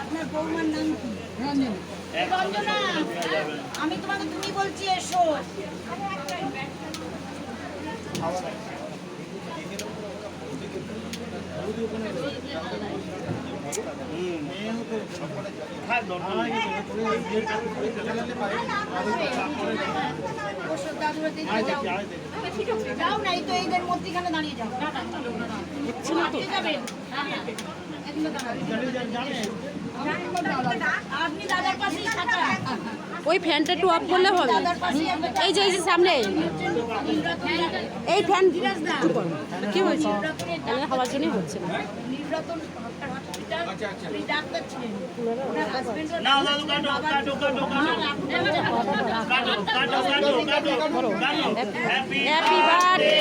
আপনার বৌমার নাম কি? রঞ্জনা, আমি তোমাকে তুমি বলছি এসো। যাও না, এই তো এদের মধ্যখানে দাঁড়িয়ে যাও। আপনি দাদার পাশেই থাকা। ওই ফ্যানটা একটু অফ করলে হবে। এই যে সামনে এই ফ্যান কি হয়েছে? হওয়ার জন্যই হচ্ছে না। নির্বাচন ডাক্তার ছিলেন, হ্যাপি বার্থডে।